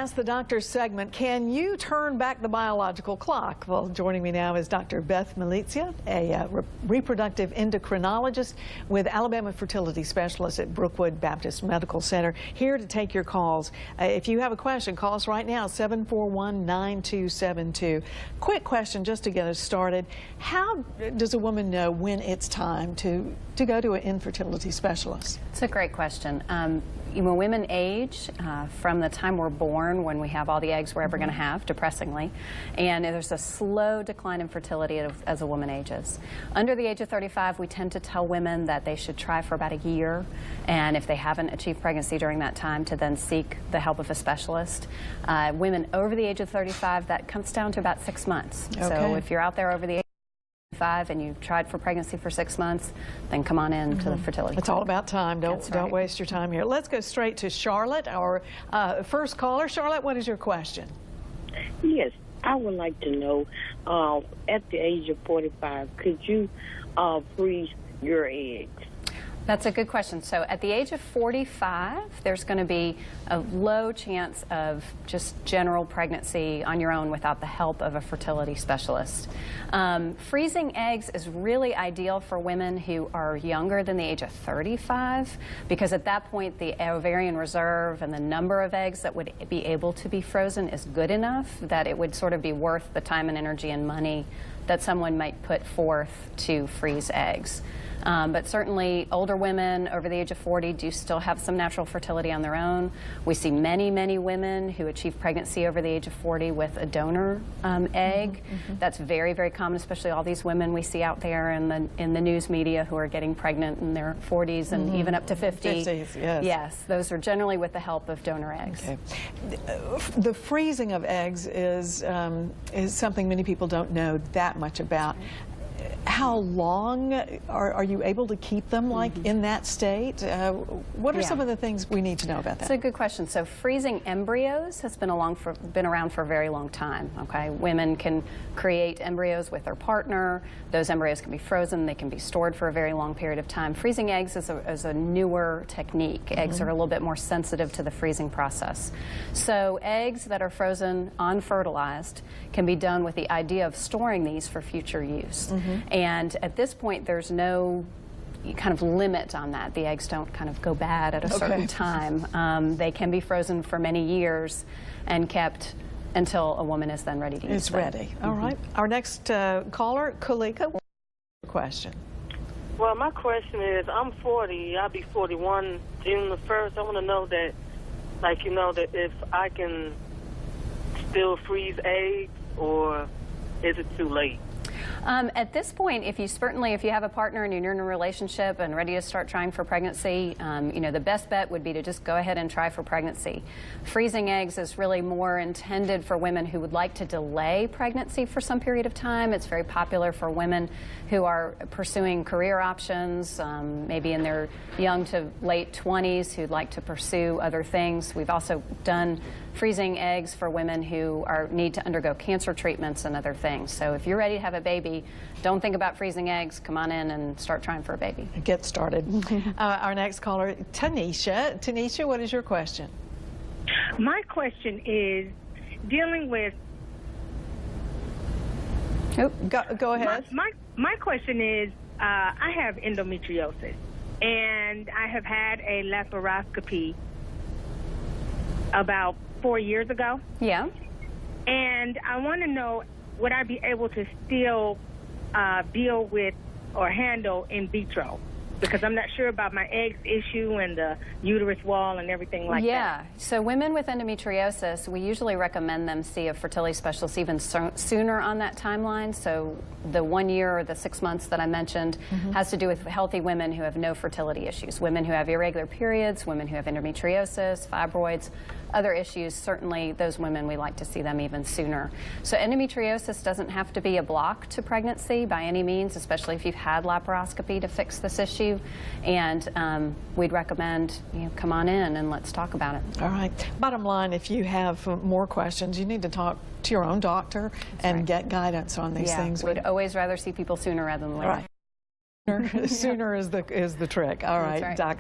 Ask the Doctor segment, can you turn back the biological clock? Well, joining me now is Dr. Beth Malizia, a reproductive endocrinologist with Alabama Fertility Specialists at Brookwood Baptist Medical Center, here to take your calls. If you have a question, call us right now, 741-9272. Quick question just to get us started. How does a woman know when it's time to go to an infertility specialist? It's a great question. When women age, from the time we're born, when we have all the eggs we're ever going to have, depressingly, and there's a slow decline in fertility as a woman ages. Under the age of 35, we tend to tell women that they should try for about a year, and if they haven't achieved pregnancy during that time, to then seek the help of a specialist. Women over the age of 35, that comes down to about 6 months. Okay. So if you're out there over the age of 35 and you've tried for pregnancy for 6 months, then come on in to the fertility It's clinic. all about time. Don't waste your time here. Let's go straight to Charlotte, our first caller. Charlotte, what is your question? Yes, I would like to know, at the age of 45, could you freeze your eggs? That's a good question. So at the age of 45, there's going to be a low chance of just general pregnancy on your own without the help of a fertility specialist. Freezing eggs is really ideal for women who are younger than the age of 35, because at that point the ovarian reserve and the number of eggs that would be able to be frozen is good enough that it would sort of be worth the time and energy and money that someone might put forth to freeze eggs. But certainly older women over the age of 40 do still have some natural fertility on their own. We see many, many women who achieve pregnancy over the age of 40 with a donor egg. That's very, very common, especially all these women we see out there in the news media who are getting pregnant in their 40s and even up to 50. 50s, yes. Yes, those are generally with the help of donor eggs. Okay. The freezing of eggs is something many people don't know that much about. How long are you able to keep them in that state? What are some of the things we need to know about that? That's a good question. So freezing embryos has been around for a very long time. Okay, women can create embryos with their partner. Those embryos can be frozen. They can be stored for a very long period of time. Freezing eggs is a newer technique. Eggs are a little bit more sensitive to the freezing process. So eggs that are frozen unfertilized can be done with the idea of storing these for future use. And at this point, there's no kind of limit on that. The eggs don't kind of go bad at a certain time. They can be frozen for many years and kept until a woman is then ready to use them. It's ready. All right. Our next caller, Kalika, what's your question? Well, my question is, I'm 40. I'll be 41 June the 1st. I want to know that, that if I can still freeze eggs, or is it too late? At this point, if you have a partner and you're in a relationship and ready to start trying for pregnancy, the best bet would be to just go ahead and try for pregnancy. Freezing eggs is really more intended for women who would like to delay pregnancy for some period of time. It's very popular for women who are pursuing career options, maybe in their young to late 20s, who'd like to pursue other things. We've also done freezing eggs for women who need to undergo cancer treatments and other things. So if you're ready to have a baby, don't think about freezing eggs. Come on in and start trying for a baby. Get started. Our next caller, Tanisha. Tanisha, what is your question? My question is dealing with... Go ahead. My question is, I have endometriosis, and I have had a laparoscopy about 4 years ago. Yeah. And I want to know, would I be able to still deal with or handle in vitro? Because I'm not sure about my eggs issue and the uterus wall and everything like that. Yeah. So women with endometriosis, we usually recommend them see a fertility specialist even sooner on that timeline. So the 1 year or the 6 months that I mentioned has to do with healthy women who have no fertility issues. Women who have irregular periods, women who have endometriosis, fibroids, other issues. Certainly those women, we like to see them even sooner. So endometriosis doesn't have to be a block to pregnancy by any means, especially if you've had laparoscopy to fix this issue. And we'd recommend come on in and let's talk about it. All right. Bottom line, if you have more questions, you need to talk to your own doctor and get guidance on these things. We'd always rather see people sooner rather than later. Right. Sooner is the trick. All right, Doc.